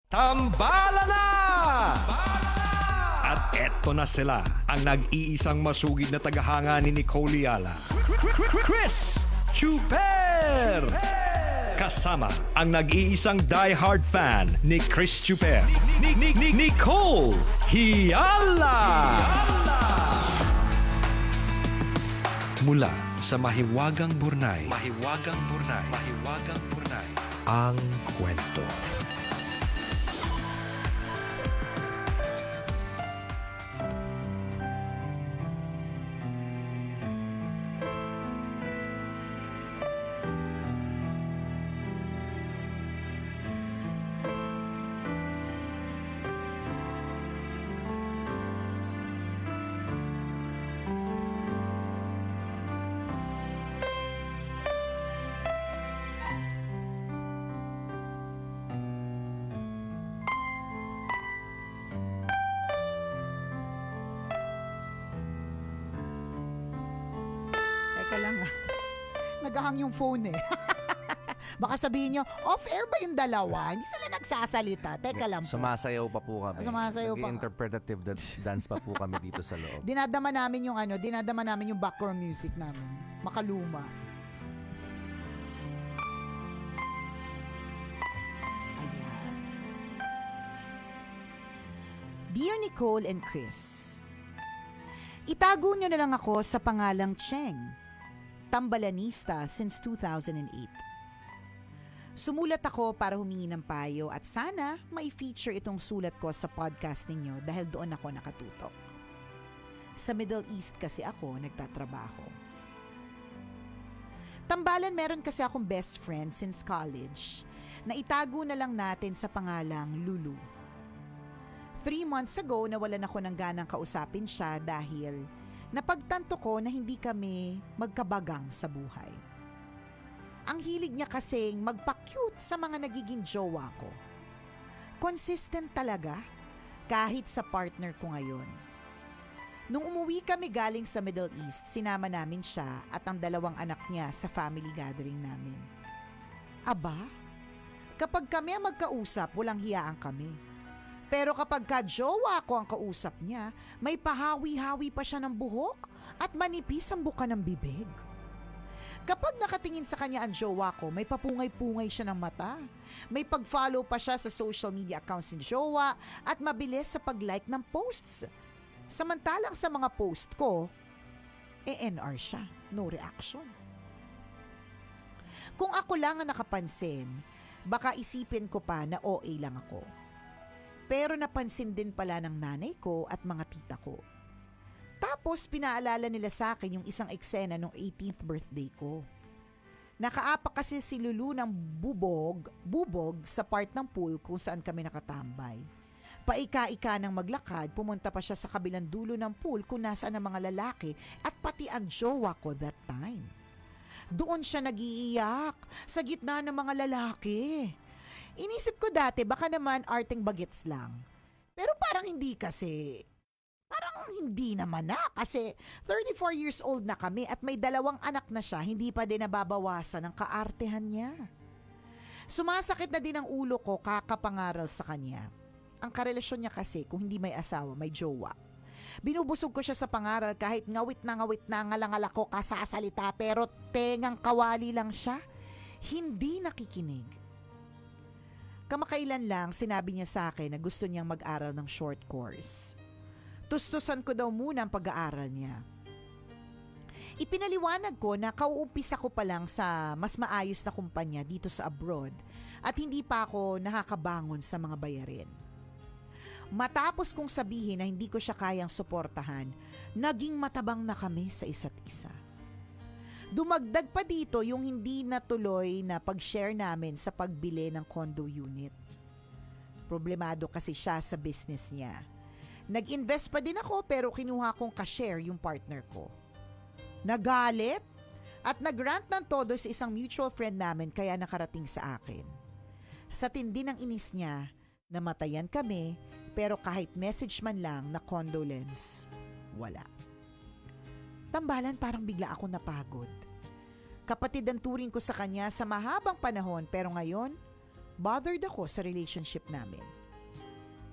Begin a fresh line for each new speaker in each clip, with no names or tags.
Tambala na! At eto na sila, ang nag-iisang masugid na tagahanga ni Nicole Yala. Chris Chuper! Kasama ang nag-iisang die-hard fan ni Chris Chuper. Nicole Hiala! Mula sa Mahiwagang Burnay, ang kwento.
Teka lang nagahang yung phone eh. Baka sabihin nyo, off-air ba yung dalawa? Hindi sila nagsasalita. Teka lang po.
Sumasayaw pa po kami.
Sumasayaw pa.
Nag-interpretative dance pa po kami dito sa loob.
Dinadama namin yung background music namin. Makaluma. Ayan. Dear Nicole and Chris, itago nyo na lang ako sa pangalang Cheng, tambalanista since 2008. Sumulat ako para humingi ng payo at sana mai-feature itong sulat ko sa podcast ninyo dahil doon ako nakatutok. Sa Middle East kasi ako nagtatrabaho. Tambalan, meron kasi akong best friend since college na itago na lang natin sa pangalang Lulu. 3 months ago, nawalan ako ng ganang kausapin siya dahil napagtanto ko na hindi kami magkabagang sa buhay. Ang hilig niya kasing magpa-cute sa mga nagiging jowa ko. Consistent talaga, kahit sa partner ko ngayon. Nung umuwi kami galing sa Middle East, sinama namin siya at ang 2 anak niya sa family gathering namin. Aba, kapag kami ang magkausap, walang hiyaan kami. Pero kapag ka-jowa ko ang kausap niya, may pahawi-hawi pa siya ng buhok at manipis ang buka ng bibig. Kapag nakatingin sa kanya ang jowa ko, may papungay-pungay siya ng mata. May pag-follow pa siya sa social media accounts ni jowa at mabilis sa pag-like ng posts. Samantalang sa mga post ko, NR siya, no reaction. Kung ako lang ang nakapansin, baka isipin ko pa na OA lang ako. Pero napansin din pala ng nanay ko at mga tita ko. Tapos pinaalala nila sa akin yung isang eksena nung 18th birthday ko. Nakaapak kasi si Lulu ng bubog sa part ng pool kung saan kami nakatambay. Paika-ika ng maglakad, pumunta pa siya sa kabilang dulo ng pool kung nasaan ang mga lalaki at pati ang jowa ko that time. Doon siya nag-iiyak sa gitna ng mga lalaki. Inisip ko dati baka naman arting bagets lang. Pero parang hindi kasi. Parang hindi naman na kasi 34 years old na kami at may 2 anak na siya, hindi pa din nababawasan ang kaartehan niya. Sumasakit na din ang ulo ko kakapangaral sa kanya. Ang karelasyon niya kasi kung hindi may asawa, may jowa. Binubusog ko siya sa pangaral kahit ngawit na ngalangal ako kasasalita pero tengang kawali lang siya. Hindi nakikinig. Kamakailan lang sinabi niya sa akin na gusto niyang mag-aral ng short course. Tustusan ko daw muna ang pag-aaral niya. Ipinaliwanag ko na kauumpisa ko pa lang sa mas maayos na kumpanya dito sa abroad at hindi pa ako nakakabangon sa mga bayarin. Matapos kong sabihin na hindi ko siya kayang suportahan, naging matabang na kami sa isa't isa. Dumagdag pa dito yung hindi natuloy na pag-share namin sa pagbili ng condo unit. Problemado kasi siya sa business niya. Nag-invest pa din ako pero kinuha kong ka-share yung partner ko. Nagalit at nagrant ng todo sa isang mutual friend namin kaya nakarating sa akin. Sa tindi ng inis niya, namatayan kami pero kahit message man lang na condolence, wala. Tambalan, parang bigla ako napagod. Kapatid ang turing ko sa kanya sa mahabang panahon pero ngayon, bothered ako sa relationship namin.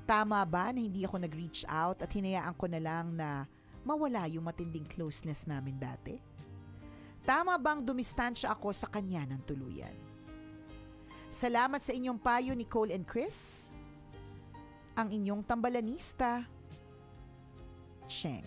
Tama ba na hindi ako nag-reach out at hinayaan ko na lang na mawala yung matinding closeness namin dati? Tama bang dumistansya ako sa kanya ng tuluyan? Salamat sa inyong payo, Nicole and Chris. Ang inyong tambalanista, Cheng.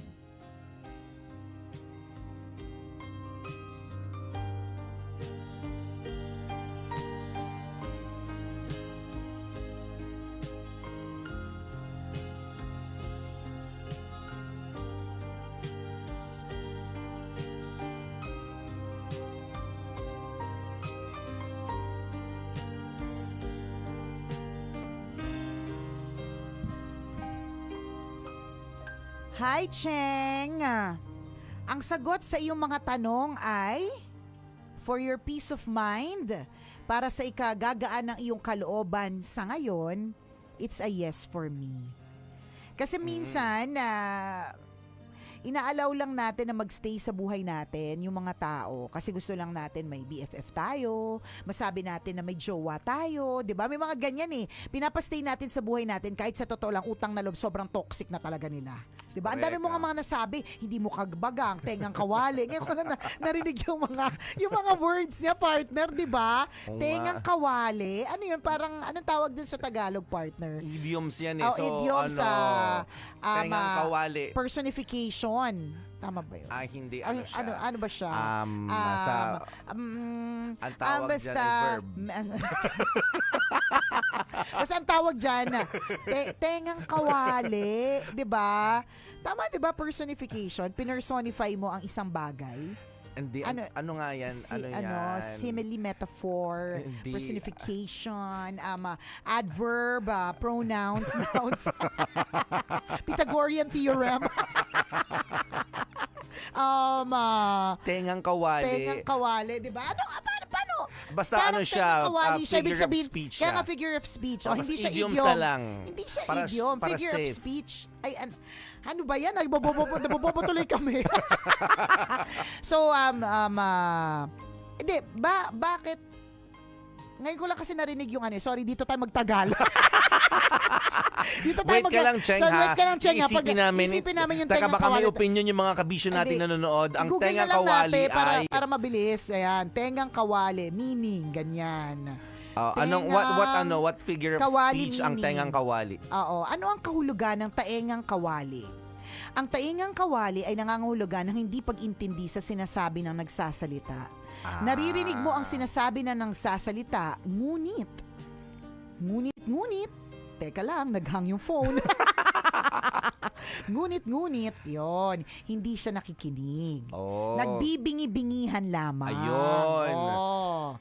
Hi, Cheng! Ang sagot sa iyong mga tanong ay, for your peace of mind, para sa ikagagaan ng iyong kalooban sa ngayon, it's a yes for me. Kasi minsan, inaalaw lang natin na magstay sa buhay natin yung mga tao kasi gusto lang natin may BFF tayo, masabi natin na may jowa tayo, 'di ba? May mga ganyan eh. Pinapastay natin sa buhay natin kahit sa totoo lang utang na loob sobrang toxic na talaga nila. 'Di ba? Ang dami mo nga mga nasabi, hindi mo kagbagang, tengang kawali. Ngayon ko na narinig yung mga words niya, partner, 'di ba? Tengang kawali. Ano 'yun? Parang anong tawag dun sa Tagalog, partner?
Idioms yan eh.
Oh,
So,
idioms sa
tengang kawali.
personification. Tama ba yun?
Hindi. Ano siya?
Ano ba siya?
Ang tawag dyan ay verb.
Basta ang tawag dyan, tengang kawali, di ba? Tama, di ba? Personification. Pinersonify mo ang isang bagay.
Hindi. Ano nga yan?
Simile, metaphor,
Hindi.
personification, adverb, pronouns, nouns. Pythagorean theorem.
Tengang kawali.
Tengang kawali, di ba? Paano?
Basta
Parang
ano siya,
tengang kawali siya, ibig
figure of
sabihin,
speech
kaya
siya.
nga figure of speech.
Oh,
Hindi siya
idioms
idiom.
na lang.
Hindi siya
Para-
idiom.
para
Figure of
safe.
speech. Ay, ano ba yan? Nabobobo tuloy kami. So, hindi, bakit? Ngayon ko lang kasi narinig yung sorry, dito tayo magtagal. Dito tayo
Wait ka lang, Cheng, ha?
Wait ka lang, Cheng, ha?
Isipin namin
yung
Taka,
tengang
baka may
kawali.
opinion yung mga kabisyo natin
Hindi.
nanonood. Ang
I-Google
tengang
na lang
kawali
natin
ay...
para mabilis. Ayan, tengang kawali, meaning, ganyan.
What figure of
kawali
speech ang
meaning.
tengang kawali?
Oo. Ano ang kahulugan ng taengang kawali? Ang taengang kawali ay nangangahulugan ng hindi pag-intindi sa sinasabi ng nagsasalita. Naririnig mo ang sinasabi na nagsasalita, ngunit, teka lang, naghang yung phone. Ngunit, yon, hindi siya nakikinig.
Oh.
Nagbibingi-bingihan lamang.
Ayun.
Oh.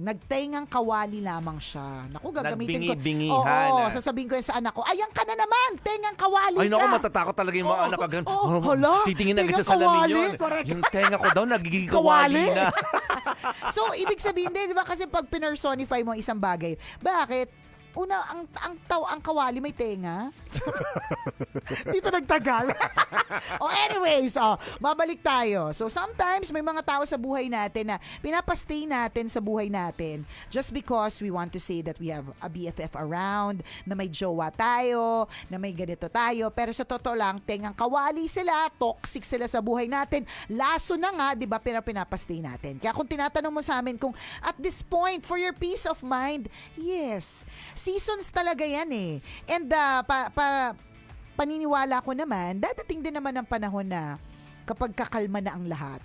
Nagtengang kawali lamang siya. Naku, gagamitin ko.
Nagbingi-bingihan.
Oo, sasabihin ko yan sa anak ko, ayan ka na naman, tengang kawali
Ay,
ka.
naku, matatakot talaga yung mga anak agad.
Hala,
titingin agad
tengang
sa salamin
kawali,
yun.
correct.
Yung tenga ko daw, nagiging kawali na.
So, ibig sabihin din, di ba, kasi pag pinersonify mo isang bagay, bakit? Una, ang kawali may tenga. Dito nagtagal. Anyways, babalik tayo. So, sometimes may mga tao sa buhay natin na pinapastay natin sa buhay natin just because we want to say that we have a BFF around, na may jowa tayo, na may ganito tayo. Pero sa totoo lang, tengang kawali sila, toxic sila sa buhay natin. Laso na nga, di ba, pero pinapastay natin. Kaya kung tinatanong mo sa amin kung at this point, for your peace of mind, yes, seasons talaga yan eh. And paniniwala ko naman, dadating din naman ang panahon na kapag kakalma na ang lahat,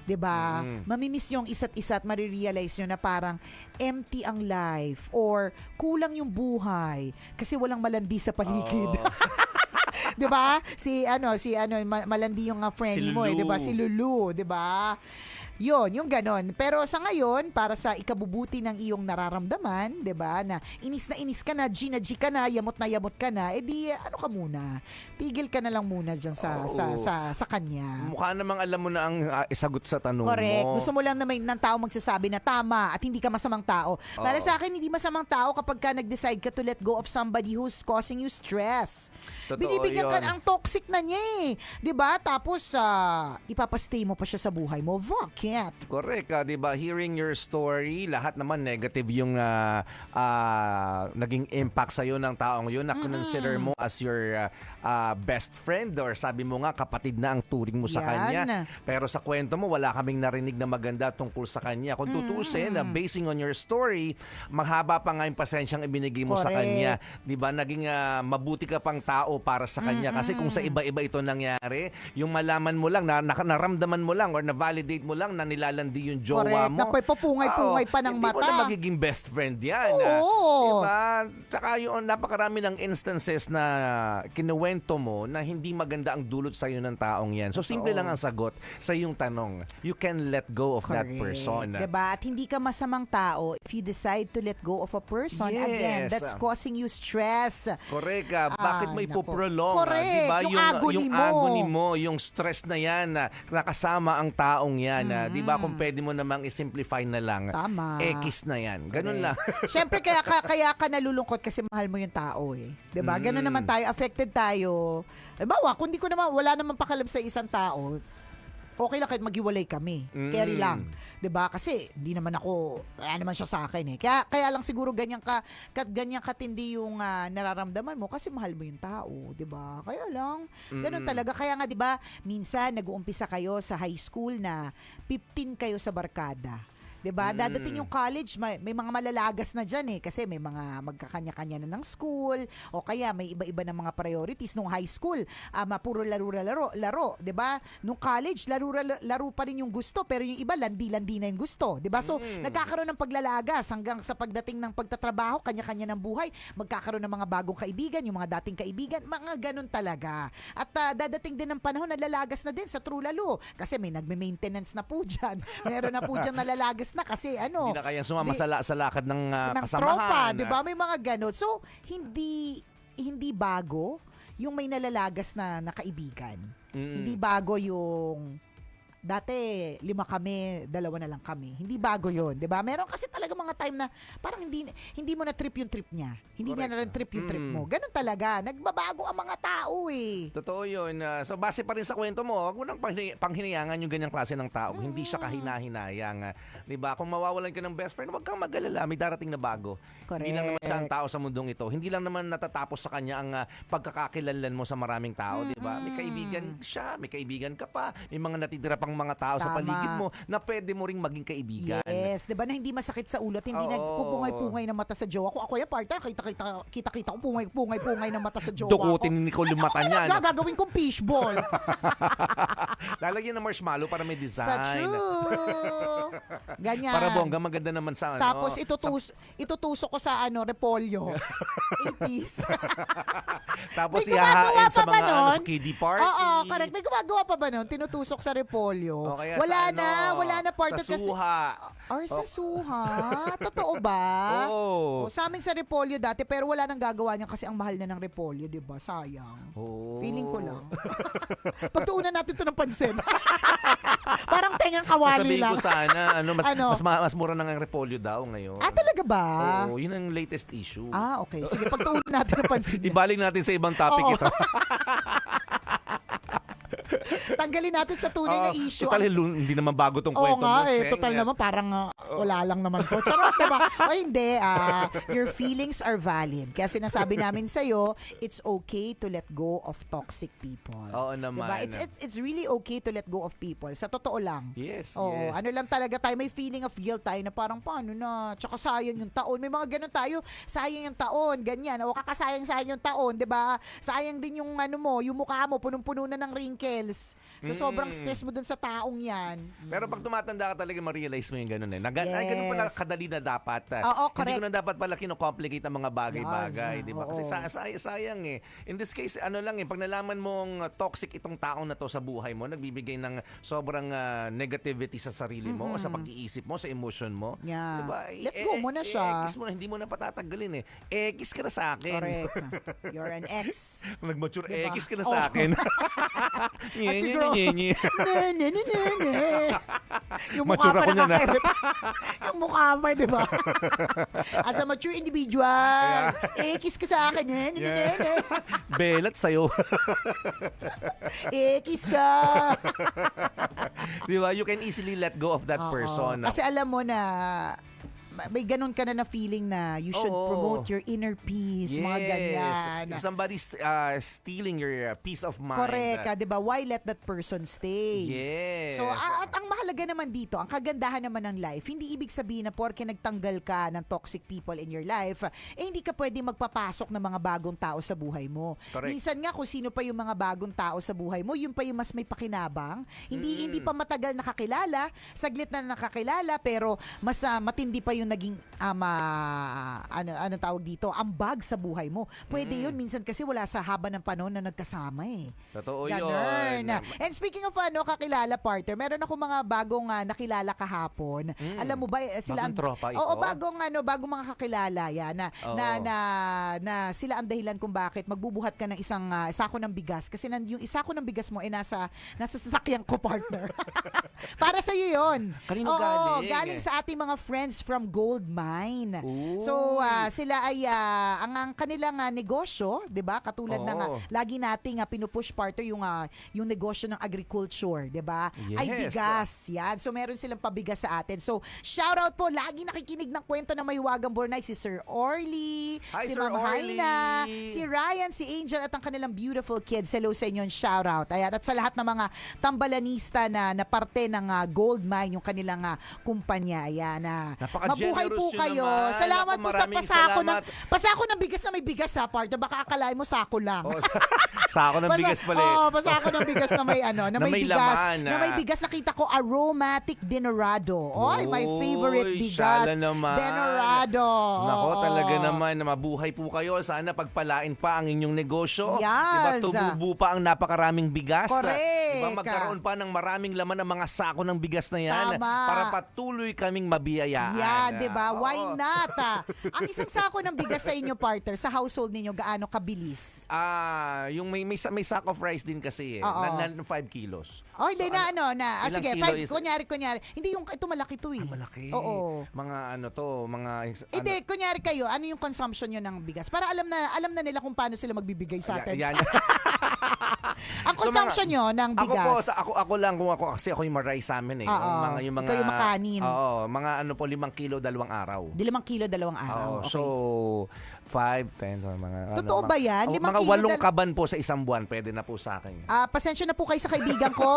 'di ba? Mamimiss niyo ang isa't isa at marirealize niyo na parang empty ang life or kulang yung buhay kasi walang malandi sa paligid. 'Di ba? Si malandi yung friend
Si
mo, 'di ba?
Lulu.
Si Lulu, 'di ba? Yung ganon. Pero sa ngayon, para sa ikabubuti ng iyong nararamdaman, 'di ba? Na inis ka na, G ka na yamot ka na, edi ano ka muna? Tigil ka na lang muna diyan sa kanya.
Mukha namang alam mo na ang isagot sa tanong
Correct.
mo.
Gusto mo lang na may ng tao magsasabi na tama at hindi ka masamang tao. Para sa akin, hindi masamang tao kapag ka nag-decide ka to let go of somebody who's causing you stress.
Totoo
Binibigyan ka
yun.
ang toxic na niya eh. 'Di ba? Tapos ipapastay mo pa siya sa buhay mo. Fuck can't.
Correct, di ba? Hearing your story, lahat naman negative yung naging impact sa'yo ng taong yun na consider mo as your best friend or sabi mo nga kapatid na ang turing mo sa
Yan.
kanya. Pero sa kwento mo, wala kaming narinig na maganda tungkol sa kanya. Kung tutusin, basing on your story, mahaba pa nga yung pasensyang ibinigay mo sa
Correct.
kanya. Di ba? Naging mabuti ka pang tao para sa kanya. Kasi kung sa iba-iba ito nangyari, yung malaman mo lang, naramdaman mo lang or na-validate mo lang na nilalandi yung jowa
Correct.
mo.
Napapapungay-pungay pa ng
hindi
mata.
mo na magiging best friend yan.
Oo.
Diba? Tsaka yung napakarami ng instances na kinuwento mo na hindi maganda ang dulot sa'yo ng taong yan. So, simple lang ang sagot sa iyong tanong. You can let go of that person.
Diba? At hindi ka masamang tao if you decide to let go of a person.
Yes.
Again, that's causing you stress.
Correct. Bakit mo
naku.
ipoprolong?
Correct.
Diba?
Yung agony mo.
agony mo, yung stress na yan, nakasama ang taong yan. Diba? Kung pwede mo namang isimplify na lang,
Tama.
X na yan. Ganun lang.
Siyempre, kaya ka nalulungkot kasi mahal mo yung tao eh. Diba? Ganun naman tayo. Affected tayo. Bawa, kung di ko naman, wala naman pakialam sa isang tao, okay lang kahit maghiwalay kami. Carry lang. 'Di ba? Kasi hindi naman ako, wala naman siya sa akin eh. Kaya lang siguro ganyan katindi yung nararamdaman mo kasi mahal mo yung tao, 'di ba? Kaya lang, ganun talaga. Kaya nga 'di ba, minsan nag-uumpisa kayo sa high school na 15 kayo sa barkada. 'Di ba? Dadating yung college, may mga malalagas na diyan eh kasi may mga magkakanya-kanya na ng school o kaya may iba-iba na mga priorities nung high school. Puro laro, 'di ba? Nung college, laro pa rin yung gusto pero yung iba landi-landi na yung gusto, 'di ba? So, nagkakaroon ng paglalagas hanggang sa pagdating ng pagtatrabaho, kanya-kanya ng buhay, magkakaroon ng mga bagong kaibigan, yung mga dating kaibigan, mga ganun talaga. At dadating din ng panahon na lalagas na din sa true lalo kasi may nagme-maintenance na po diyan. Meron na po diyan nalalagas na kasi
Hindi na kayang sumama sa lakad ng kasamahan.
tropa, 'di ba? May mga ganun. So, hindi bago yung may nalalagas na kaibigan. Hindi bago yung dati 5 kami, 2 na lang kami. Hindi bago 'yon, 'di ba? Meron kasi talaga mga time na parang hindi mo na trip yung trip niya. Hindi niya na rin trip yung trip mo. Ganun talaga. Nagbabago ang mga tao eh.
Totoo yun. So base pa rin sa kwento mo, huwag mo nang panghinayangan yung ganyang klase ng tao. Hindi siya kahina-hinayang. Diba? Kung mawawalan ka ng best friend, huwag kang mag-alala. May darating na bago.
Correct.
Hindi lang naman siya ang tao sa mundong ito. Hindi lang naman natatapos sa kanya ang pagkakakilanlan mo sa maraming tao. Diba? May kaibigan siya, may kaibigan ka pa, may mga natitira pang mga tao sa
Tama.
paligid mo na pwede mo ring maging kaibigan.
Yes, 'di ba na hindi masakit sa ulo at hindi
Oo.
nagpupungay-pungay ng mata sa jowa ko. Ako yung partner, kita ko pungay-pungay ng mata sa jowa
Dukutin
ko.
ni Nicole yung mata niya.
Ano gagawin kong fishball?
Lalagyan ng marshmallow para may design.
Sa true. Ganyan.
Para bongga, maganda naman sa
Tapos itutusok ko sa repolyo. 80s.
Tapos
May gumagawa
ihahain sa
pa ba
mga
nun?
sa kiddie party.
Oo, correct. May gumagawa pa ba nun? Tinutusok sa repolyo.
O kaya
Wala na part
sa suha.
Or sa suha? Totoo ba?
Oo.
O, sa amin sa repolyo dati, pero wala nang gagawa niya kasi ang mahal na ng repolyo, di ba? Sayang.
Oo.
Feeling ko lang. Pagtuunan natin to ng pansin. Parang tengang kawali
Sabihin
lang.
ko sana, mas mura na ang repolyo daw ngayon.
Talaga ba?
Oo, yun ang latest issue.
Okay. Sige, pagtuunan natin ng pansin.
Ibalik natin sa ibang topic
Oo.
ito.
Tanggalin natin sa tunay na issue.
Total, hindi naman bago tong
Oo
kwento mo.
nga
Cheng.
total naman parang wala lang naman po. Charot, diba? O hindi, your feelings are valid. Kaya sinasabi namin sa'yo, it's okay to let go of toxic people.
Oo naman.
Diba? It's really okay to let go of people. Sa totoo lang.
Yes,
Oo,
yes.
ano lang talaga tayo, may feeling of guilt tayo na parang paano na, tsaka sayang yung taon. May mga ganun tayo, sayang yung taon, ganyan. O kakasayang-sayang yung taon, diba? Sayang din yung yung mukha mo, punong-puno na ng wrinkles. Sa sobrang stress mo dun sa taong yan.
Pero pag tumatanda ka talaga, ma-realize mo yung ganun eh. Ay, ganun pala kadali na dapat.
Oo,
Hindi
correct.
ko na dapat pala kinocomplicate ang mga bagay-bagay.
Yes.
Diba? Kasi sayang eh. In this case, pag nalaman mong toxic itong taong na to sa buhay mo, nagbibigay ng sobrang negativity sa sarili mo, o sa pag-iisip mo, sa emotion mo.
Yeah.
Diba?
Let go mo na siya.
Kiss mo na, hindi mo na patatagalin eh. Kiss ka na sa akin.
Correct. You're an ex.
Nag-mature,
Diba?
kiss ka na sa akin.
siguro,
Nye.
Yung mukha
Mature
pa
ako niyan, ah.
nakakairit. Yung mukha pa, di ba? As a mature individual, kiss ka sa akin.
Belat sa'yo.
Kiss ka.
Di ba? You can easily let go of that
Oo.
person.
Kasi alam mo na may ganun ka na feeling na you should
Oo.
promote your inner peace, mga ganyan.
If somebody's stealing your peace of mind.
Correct, 'di ba? Why let that person stay?
Yes.
So, at ang mahalaga naman dito, ang kagandahan naman ng life, hindi ibig sabihin na porke nagtanggal ka ng toxic people in your life, hindi ka pwede magpapasok ng mga bagong tao sa buhay mo.
Correct.
Minsan nga, kung sino pa yung mga bagong tao sa buhay mo, yun pa yung mas may pakinabang. Hindi pa matagal nakakilala, saglit na nakakilala, pero mas matindi pa yung naging ano tawag dito, ambag sa buhay mo. Pwede yun, minsan kasi wala sa haba ng panahon na nagkasama eh.
Totoo
Ganun.
yun.
And speaking of kakilala partner, meron ako mga bagong nakilala kahapon. Alam mo ba sila
Bagong tropa ito?
Oo, bagong mga kakilala yan
Oo.
na sila ang dahilan kung bakit magbubuhat ka ng isang sako ng bigas kasi yung isako ng bigas mo ay nasa sasakyan ko partner. Para sa iyo 'yon.
Kanino galing?
Galing sa ating mga friends from Gold Mine.
Ooh.
So sila ay ang kanilang negosyo, 'di ba? Katulad ng
Oo.
lagi nating pinupush partner yung negosyo ng agriculture, 'di ba? Ay
Yes.
bigas. Yan. So meron silang pabigas sa atin. So shout out po, lagi nakikinig ng kwento ng Mahiwagang Bornay si Sir Orly,
Hi,
si
Sir
Ma'am
Orly.
Haina, si Ryan, si Angel at ang kanilang beautiful kids. Hello sa inyo, shout out. Ayan, at sa lahat ng mga tambalanista na parte ng Gold Mine, yung kanilang kumpanya. Ayan. Mabuhay po
Napaka-generous yun
kayo.
naman.
Salamat
Naku,
po sa
maraming
pasako
salamat.
pasako ng bigas na may bigas ha, partner. Baka akalain mo sako lang.
Oh, sako ng bigas pala eh.
Oo, pasako ng bigas na may na
Na
may
may
bigas.
laman,
Na may bigas, nakita ko aromatic denorado. Oy, my favorite
Uy,
bigas.
shala naman.
Denorado.
Nako,
Oo.
talaga naman na mabuhay po kayo. Sana pagpalain pa ang inyong negosyo.
Yes.
Diba, tumubo pa ang napakaraming bigas.
Correct.
Diba, magkaroon pa ng maraming laman ng mga sako ng bigas na yan.
Tama.
Para patuloy kaming mabiyayaan.
Yeah, 'di ba?
Oo.
Why not? Ang isang sako ng bigas sa inyo, partner, sa household ninyo gaano kabilis?
Yung may sack of rice din kasi eh.
Oo.
Na 5 kilos.
Oh, hindi
ilang
sige,
kilo
5,
is-
kunyari. Hindi yung, ito malaki to eh.
Malaki.
Oo.
Mga mga
Hindi, kunyari kayo, ano yung consumption nyo ng bigas? Para alam na nila kung paano sila magbibigay sa atin.
Yan.
Ang consumption nyo ng bigas.
Ako lang kung ako kasi ako yung maray sa amin eh.
Oo.
Yung mga
Ikaw yung makanin.
Oo, mga 5 kilo 2 araw.
Di 5 kilo, 2 araw.
Oo,
Okay.
so 5, 10, mga
Totoo ba yan? 5
mga
kilo
8 kaban po sa isang buwan, pwede na po sa akin.
Pasensya na po kayo sa kaibigan ko.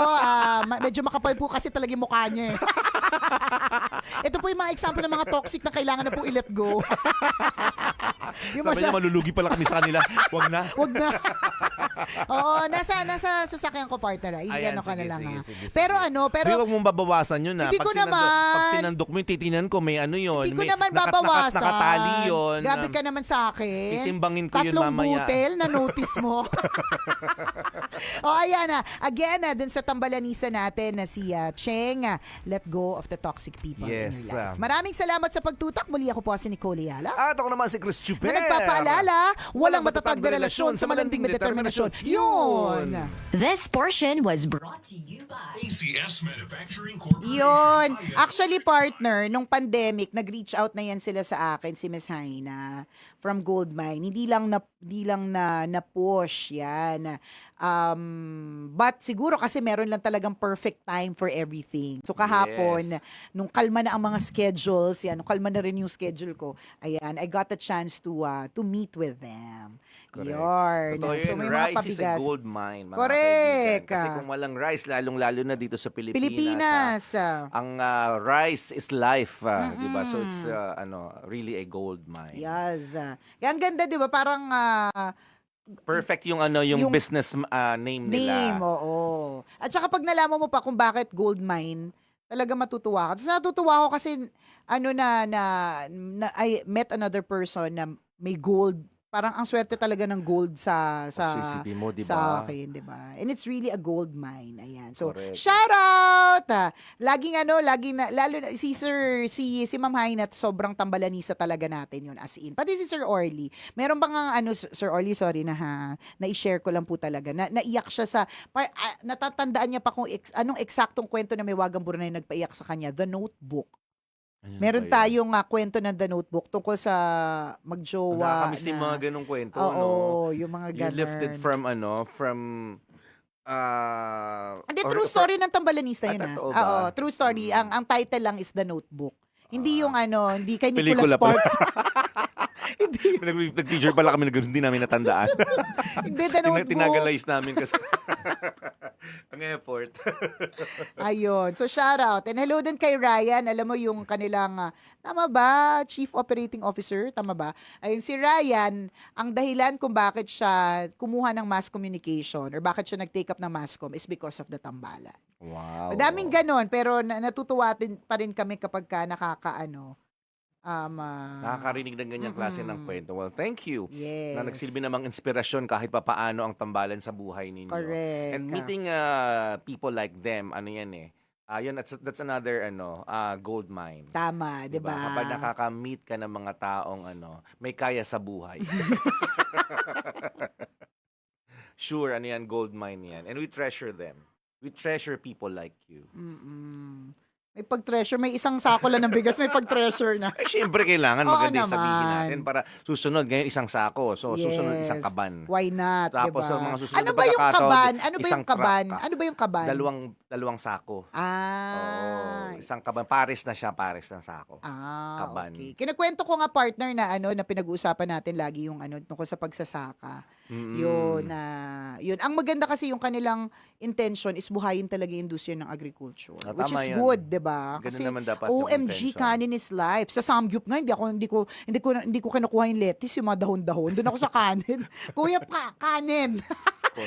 Medyo makapal po kasi talaga yung mukha niya. Ito po yung mga example ng mga toxic na kailangan na po i-let go. Yung
Sabi niya, malulugi pala kami sa kanila. Wag na.
Wag na. Oo, nasa sasakyan ko, partner.
Ayan,
Ano ka na
sige,
lang.
sige.
Pero
Pero wag mong babawasan yun.
Hindi ko naman.
Pag sinandok mo, titinan ko, may ano yun.
Hindi ko
may
naman babawasan.
Nakatali yun.
Grabe ka naman sa akin.
Titimbangin ko yun
Tatlong
mamaya.
butel na notice mo. Ayan na. Again, dun sa tambalanisa natin na si Cheng, let go of the toxic people in
Yes,
your life. Maraming salamat sa pagtutak. Muli ako po si Nicole Yala.
At ako naman si Chris Chuper.
Na nagpapaalala, walang matatag na relasyon sa malanding may determinasyon. Yun!
This portion was brought to you by
ACS Manufacturing Corporation.
Yun. Actually, partner, nung pandemic, nag-reach out na yan sila sa akin, si Miss Haina from Gold Mine. Hindi lang na push yan. But siguro kasi meron lang talagang perfect time for everything. So kahapon, nung kalma na ang mga schedules, nung kalma na rin yung schedule ko, ayan, I got a chance to meet with them. Yun.
Totoo
So
yun,
may mga
rice is a
pabigas.
gold mine, mga
Correct.
kaibigan. Kasi kung walang rice, lalong-lalo na dito sa Pilipinas.
Pilipinas.
Ang rice is life, di ba? So it's really a gold mine.
Yes. Kaya ang ganda, 'di ba? Parang
Perfect yung business name nila.
oo. At saka pag nalaman mo pa kung bakit gold mine, talaga matutuwa ka. Tapos natutuwa ako kasi na I met another person na may gold Parang ang swerte talaga ng gold sa
Isipin mo, di
sa
ba?
akin, 'di ba? And it's really a gold mine. Ayan. So,
Correct.
shout out. Laging na lalo na si Ma'am Hainat, sobrang tambalanisa talaga natin 'yun as in. Pati si Sir Orly. Meron bang Sir Orly, sorry na-i-share ko lang po talaga. Naiyak siya natatandaan niya pa kung anong eksaktong kwento na may Wagang Burnay nagpaiyak sa kanya, The Notebook.
Ano
Meron
ba yun?
tayong kwento ng The Notebook tungkol sa magjowa
Nakakamiss yung mga ganong kwento,
Oo,
no?
yung mga
You
ganun.
lifted from
Hindi, true story ng tambalanista yun.
totoo ba?
Oo, true story. Ang title lang is The Notebook. Hindi yung hindi kay Nicholas
Pelikula pala.
Sparks. Hindi,
Nag-teacher pala kami na ganun, hindi namin natandaan.
hindi The Notebook.
Tinagalize namin kasi ang effort.
Ayun. So, shout out. And hello din kay Ryan. Alam mo yung kanilang, tama ba? Chief Operating Officer? Tama ba? Ayun, si Ryan, ang dahilan kung bakit siya kumuha ng mass communication or bakit siya nag-take up ng mass com is because of the tambalan.
Wow.
Madaming ganon, pero natutuwa pa rin kami kapag
Nakakarinig ng ganyang klase ng kwento. Well, thank you.
yes.
Na nagsilbi namang inspirasyon kahit papaano ang tambalan sa buhay ninyo.
Correct.
And meeting people like them, ano yan eh. Yun, that's another gold mine.
Tama, di ba?
Kapag nakaka-meet ka ng mga taong may kaya sa buhay. Sure, yan, gold mine yan. And we treasure them. We treasure people like you.
Mm-mm. May pag-treasure. May isang sako lang ng bigas, may pag-treasure na.
Siyempre, kailangan
Oo
maganda yung sabihin
naman.
natin para susunod. Ngayon, isang sako. So, susunod, isang
Yes.
kaban.
Why not,
Tapos,
diba?
sa mga susunod
Ano
na
ba yung
pagkakataon,
kaban? Ano ba
isang
yung kaban?
truck.
Ano ba yung kaban?
Dalawang sako.
Ah.
Oo, isang kaban. Pares na siya, pares ng sako. Kaban.
Okay. Kinakwento ko nga partner na pinag-uusapan natin lagi yung tungkol sa pagsasaka. Yun yun. Ang maganda kasi yung kanilang intention is buhayin talaga yung industriya ng agriculture, which
tama
is
yun.
good, 'di ba?
Ganun
Kasi
naman dapat yung
OMG,
intention.
kanin is life. Sa Samgyup nga hindi ko kinukuha yung lettuce, yung mga dahon-dahon. Doon ako sa kanin. Kuya, kanin.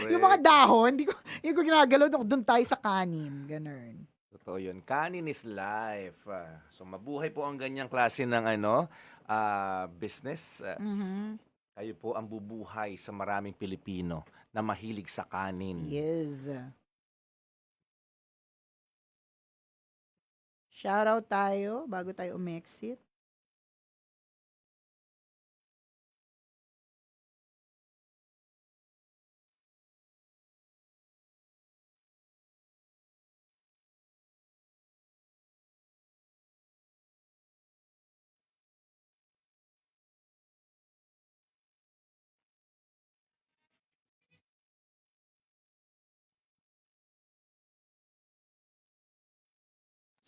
Yung mga dahon, hindi ko ginagalaw. Doon tayo sa kanin. Ganun.
Totoo yun. Kanin is life. So, mabuhay po ang ganyang klase ng business. Kayo po ang bubuhay sa maraming Pilipino na mahilig sa kanin.
Yes. Shoutout tayo bago tayo umexit.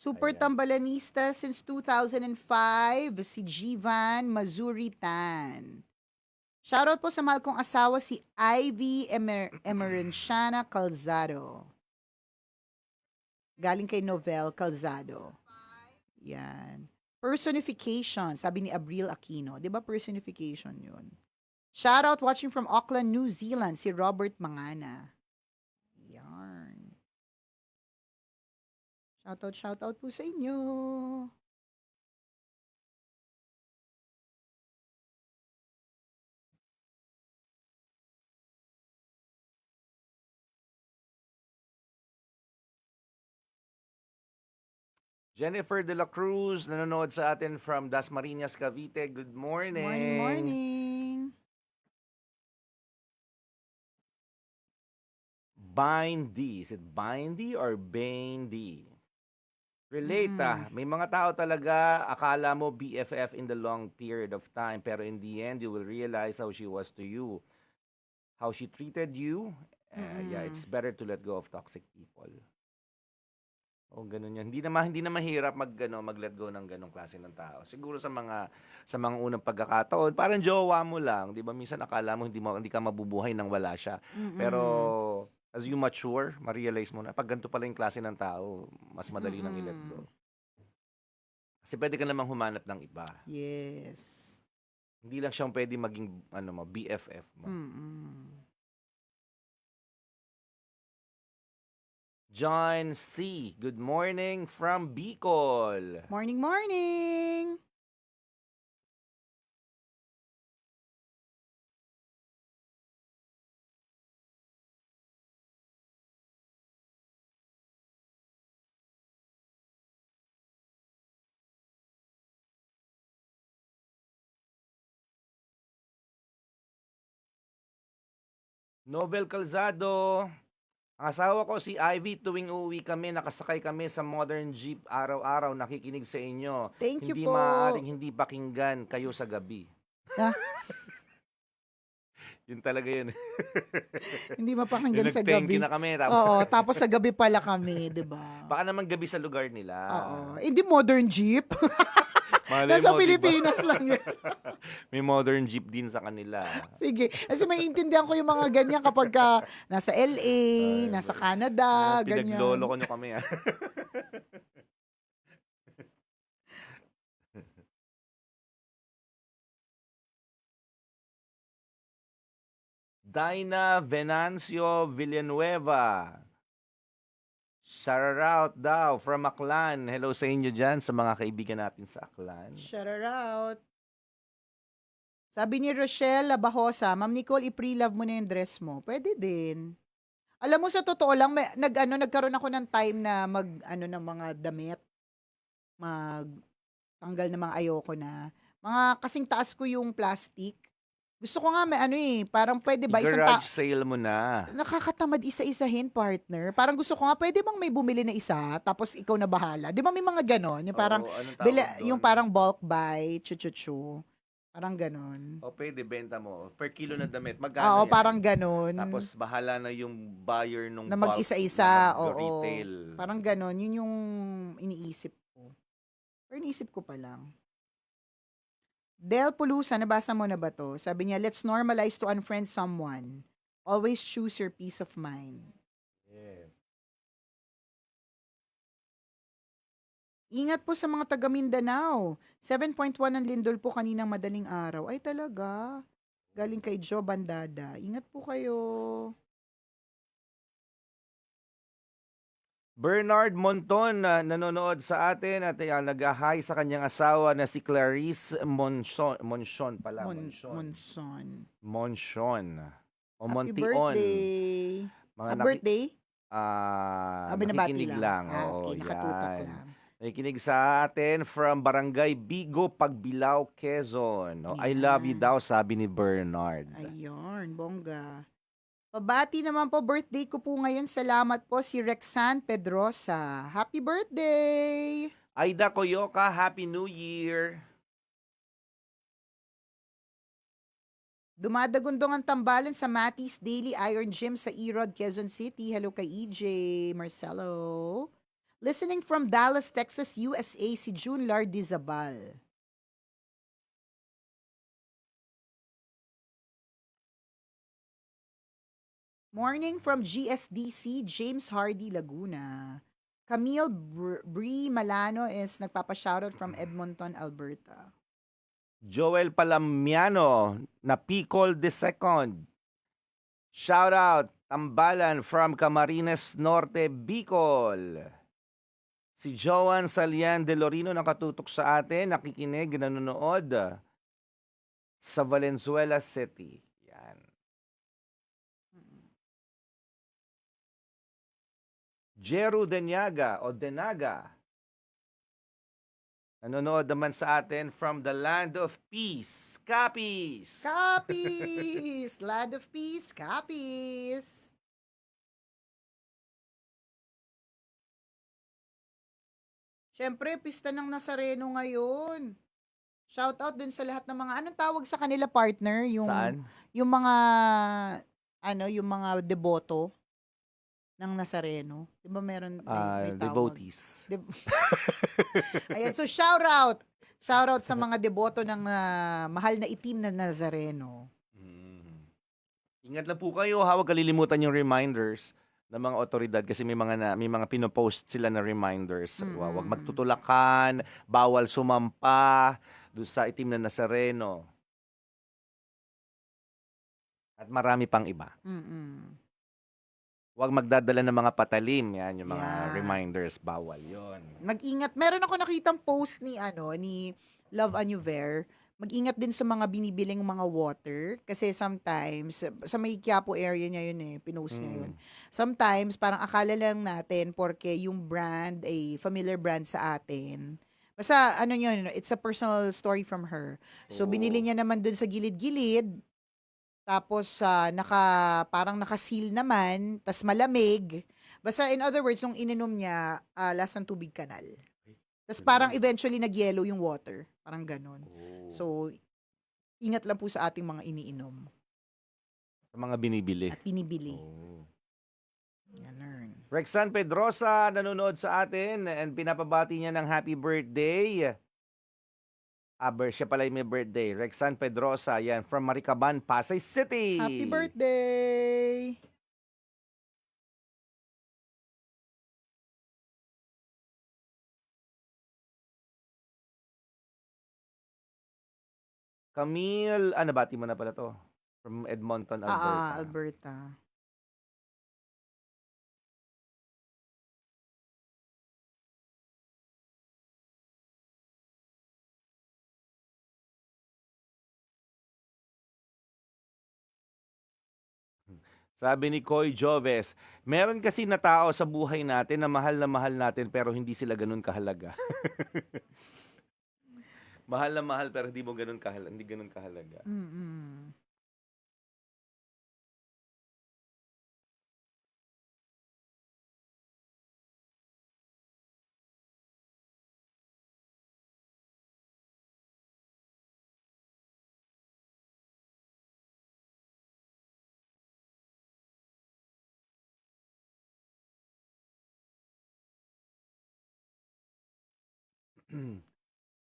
Super
Ayan.
tambalanista since 2005, si Jivan Mazuritan. Shoutout po sa mahal kong asawa si Ivy Emerenciana Calzado. Galing kay Novel Calzado. Yan. Personification, sabi ni Abril Aquino. 'Di ba personification 'yun? Shoutout watching from Auckland, New Zealand, si Robert Mangana. Yarn. Shoutout po sa inyo.
Jennifer De La Cruz, nanonood sa atin from Dasmariñas, Cavite. Good morning.
Morning, morning.
Bindy. Is it Bindy or Baindy? Relate May mga tao talaga, akala mo BFF in the long period of time, pero in the end, you will realize how she was to you. How she treated you. Yeah, it's better to let go of toxic people. Oh, ganun yan. Hindi na mahirap mag-let go ng ganong klase ng tao. Siguro sa mga unang pagkakataon, parang jowa mo lang, 'di ba? Minsan akala mo hindi ka mabubuhay nang wala siya. Pero as you mature, ma-realize mo na pag ganito pala yung klase ng tao, mas madali nang i-let go. Kasi pwede ka namang humanap ng iba.
Yes.
Hindi lang siyang pwede maging BFF mo. John C. Good morning from Bicol.
Morning, morning.
Novel Calzado. Ang asawa ko si Ivy, tuwing uuwi kami, nakasakay kami sa modern jeep araw-araw, nakikinig sa inyo.
Thank you
Hindi
po.
maaaring hindi pakinggan kayo sa gabi.
Ah,
Yun talaga yun.
hindi
Yung
mapakinggan sa
nag-thank you
gabi.
na kami. Tapos,
Oo, tapos sa gabi pala kami, di ba?
baka naman gabi sa lugar nila.
Oo. Hindi modern jeep.
Malay
Nasa
mo, di ba?
Pilipinas lang yan.
May modern jeep din sa kanila.
Sige. Kasi may intindihan ko yung mga ganyan kapag ka nasa LA, nasa Canada, ganyan.
Pinaglolo ko nyo kami. Dina Venancio Villanueva. Shout out daw from Aklan. Hello sa inyo dyan, sa mga kaibigan natin sa Aklan.
Shout her out. Sabi ni Rochelle Labajosa, Ma'am Nicole, i-pre-love mo na yung dress mo. Pwede din. Alam mo, sa totoo lang, nagkaroon ako ng time na ng mga damit. Tanggal ng mga ayoko na. Mga kasing taas ko yung plastic. Gusto ko nga parang pwede ba
I-garage sale mo na.
nakakatamad isa-isahin, partner. Parang gusto ko nga, pwede bang may bumili na isa, tapos ikaw na bahala. Di ba may mga ganon? Yung parang,
Oo, anong tawag doon?
yung parang bulk buy, chu-chu-chu. Parang ganon.
O pwede, benta mo. Per kilo na damit. Magkano
Oo,
yan?
parang ganon.
Tapos bahala na yung buyer nung
na
bulk
mag-isa-isa,
na
oo.
mag-retail.
Parang ganon. Yun yung iniisip ko. Pero iniisip ko pa lang. Del Pulusa, nabasa mo na ba to? Sabi niya, let's normalize to unfriend someone. Always choose your peace of mind.
Yes.
Ingat po sa mga taga Mindanao. 7.1 ang lindol po kaninang madaling araw. Ay talaga. Galing kay Joe Bandada. Ingat po kayo.
Bernard Monton na nanonood sa atin at nag-hi sa kanyang asawa na si Clarice Monson pala.
Monson.
Monson. O
Happy
Montion.
birthday.
Mga
Birthday? Binabati
nakikinig lang. Oo,
Okay, nakatutok
yan.
lang.
Nakikinig sa atin from Barangay Bigo, Pagbilao, Quezon. Oh, I love you
Yan.
daw, sabi ni Bernard.
Ayun, bongga. Pabati naman po, birthday ko po ngayon. Salamat po si Rexan Pedrosa. Happy birthday!
Aida Coyoca, Happy New Year.
Dumadagundong ang tambalan sa Matis Daily Iron Gym sa Erod, Quezon City. Hello kay EJ Marcelo. Listening from Dallas, Texas, USA, si June Lardizabal. Morning from GSDC, James Hardy, Laguna. Camille Brie Malano is nagpapa-shoutout from Edmonton, Alberta.
Joel Palamiano, na Picol II. Shout out, Tambalan from Camarines Norte, Bicol. Si Joan Salian de Lorino nakatutok sa atin, nakikinig, nanonood sa Valenzuela City. Yan. Jeru Denaga o Denaga. Nanonood naman sa atin from the land of peace. Capis!
Capis! Land of Peace, Capis! Siyempre, pista ng Nazareno ngayon. Shout out dun sa lahat ng mga, anong tawag sa kanila, partner?
Saan?
Yung mga, yung mga deboto ng Nazareno. Di ba meron, may tawag?
Devotees.
Ayan, so shout out. Shout out sa mga deboto ng mahal na itim na Nazareno.
Ingat lang po kayo, huwag kalilimutan yung reminders ng mga otoridad kasi may mga pinopost sila na reminders. Huwag magtutulakan, bawal sumampa doon sa itim na Nazareno. At marami pang iba. Huwag magdadala ng mga patalim, yan yung mga
Yeah.
reminders, bawal 'yon.
Mag-ingat. Meron ako nakitang post ni Love Anuver. Mag-ingat din sa mga binibiling mga water kasi sometimes sa may Quiapo area niya yun pinost niya yun. Sometimes parang akala lang natin porque yung brand ay familiar brand sa atin. Basta yun, it's a personal story from her. So binili niya naman dun sa gilid-gilid. Tapos parang naka-seal naman, tas malamig. Basta in other words, nung ininom niya, lasang tubig kanal. Tas parang eventually nag-yellow yung water. Parang ganon. So, ingat lang po sa ating mga iniinom
Sa mga binibili.
at binibili.
Oh.
Ganon.
Rexan Pedrosa nanonood sa atin and pinapabati niya ng happy birthday. Siya pala yung may birthday. Rexan Pedrosa, yan, from Maricaban, Pasay City.
Happy birthday!
Camille, nabati mo na pala to. From Edmonton, Alberta.
Alberta.
Sabi ni Coy Joves, meron kasi na tao sa buhay natin na mahal natin pero hindi sila ganun kahalaga. Mahal na mahal pero hindi mo ganun kahalaga, hindi ganun kahalaga.
Mm-mm.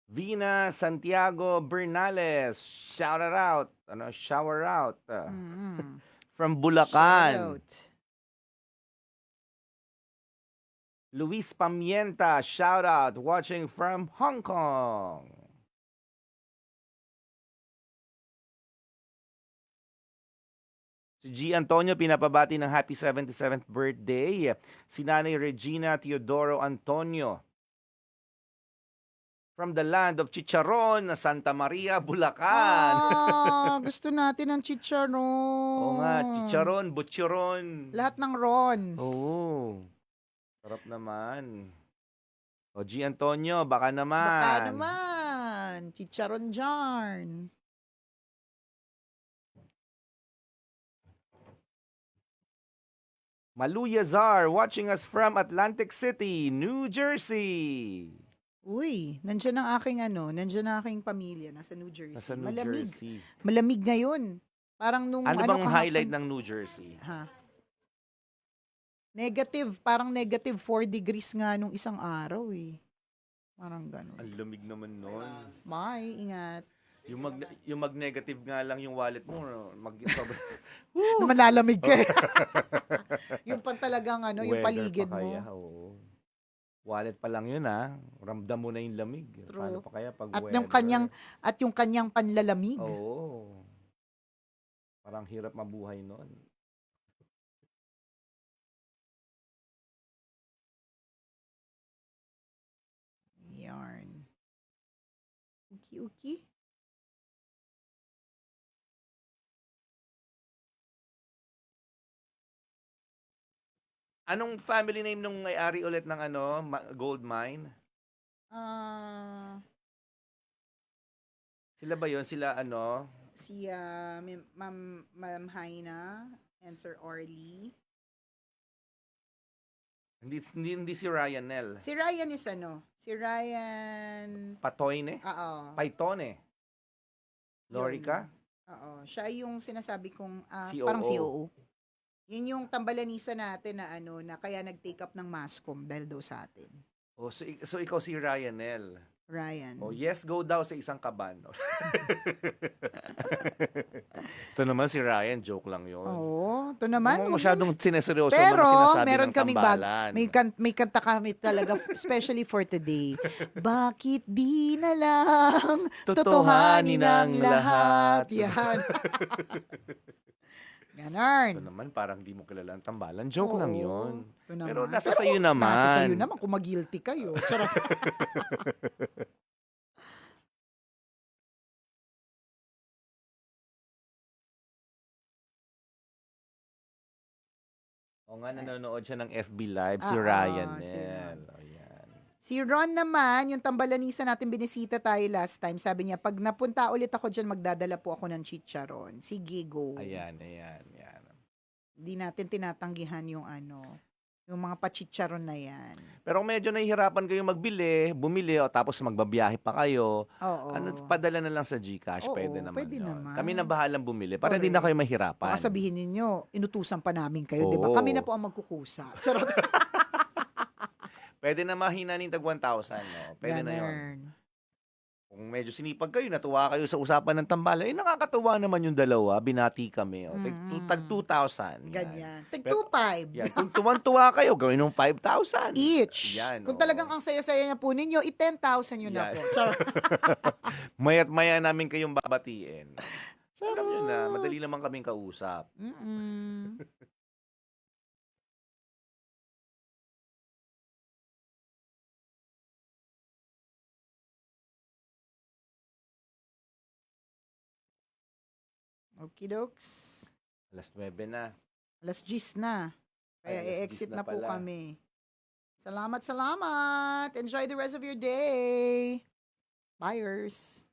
Vina Santiago Bernales, shout it out. Shower out.
Mm-mm.
From
Shout
Bulacan.
out.
Luis Pamienta, shout out. Watching from Hong Kong. Si G. Antonio pinapabati ng happy 77th birthday. Si Nanay Regina Teodoro Antonio. From the land of Chicharon, Santa Maria, Bulacan.
Gusto natin ng chicharon.
Oo nga, Chicharon, Butcheron.
Lahat ng ron.
Oo. Sarap naman. O G. Antonio, baka naman.
Baka naman. Chicharon dyan.
Malu Yazar, watching us from Atlantic City, New Jersey.
Uy, nandiyan ang aking pamilya, nasa New Jersey.
Nasa New
Malamig.
Jersey.
Malamig ngayon. Parang nung
Ano bang
kahapon-
highlight ng New Jersey?
Ha? Parang negative 4 degrees nga nung isang araw eh. Parang ganun.
Ang lamig naman nun.
May, ingat.
Yung mag-negative nga lang yung wallet mo, sobrang
Na malalamig ka. Yung pan talagang yung
weather
paligid
pa
mo.
kaya, oo. Wallet pa lang yun Ramdam mo na yung lamig.
True.
Paano pa kaya pag
At
weather?
yung kanyang panlalamig.
Oo. Parang hirap mabuhay nun.
Yarn. Uki-uki.
Anong family name nung may-ari ulit ng gold mine? Sila ba yun? Sila
Si Ma'am Haina and Sir Orly.
Hindi si Ryanel.
Si Ryan is Si Ryan...
Patoyne?
Oo.
Paitone? Lorica?
Oo. Siya yung sinasabi kong
COO.
parang COO. Yun yung tambalanisa natin na kaya nag-take up ng Mascom dahil daw sa atin.
Oh, so ikaw si Ryanel.
Ryan.
Oh, yes, go daw sa isang kaban. Ito naman si Ryan, joke lang yun.
Oo. Ito naman.
Huwag mo masyadong sineseryoso
Pero,
mga sinasabi
meron
ng
kaming
tambalan.
may kanta kami talaga, especially for today. Bakit di na lang totohanin ang lahat? Yan. Ganon.
Ito naman, parang di mo kilala ang tambalan. Joke lang
Oo,
yun.
ito naman.
Pero nasa sa'yo naman.
Nasa sa'yo naman kung mag-guilty kayo. Charot.
O nga, nanonood siya ng FB Live, si
Oo,
Ryan
si
Nel. O yan.
Si Ron naman, yung tambalanisa natin binisita tayo last time, sabi niya, pag napunta ulit ako dyan, magdadala po ako ng chicharon. Sige, go.
Ayan.
Di natin tinatanggihan yung yung mga pachicharon na yan.
Pero kung medyo nahihirapan kayo bumili, o tapos magbabiyahe pa kayo,
Oo.
padala na lang sa GCash,
Oo,
pwede naman
pwede
yun.
naman.
Kami na bahalang bumili para hindi na kayo mahirapan.
Baka sabihin ninyo, inutusan pa namin kayo, di ba?
Oo.
Kami na po ang magkukusa. Charot.
Pwede na mahina ng tag 1,000, no? Pwede na yun.
Ganun.
Kung medyo sinipag kayo, natuwa kayo sa usapan ng tambalan, nakakatuwa naman yung dalawa, binati kami. O, tag 2,000. yan.
Ganyan. Tag
Pero-
2.5.
Yan. Kung tuwan-tuwa kayo, gawin ng 5,000.
Each.
Yan,
Kung
oo.
talagang ang saya-saya niya po ninyo, 10,000 yun na
Yan.
po. Charot.
Maya't maya namin kayong babatiin. Alam nyo na, madali naman kaming kausap.
Mm-mm. Okey-dokes.
Alas 9 na.
Alas 10 na. Kaya
Ay, alas 10
i-exit
na
na po
pala.
kami. Salamat. Enjoy the rest of your day. Buyers.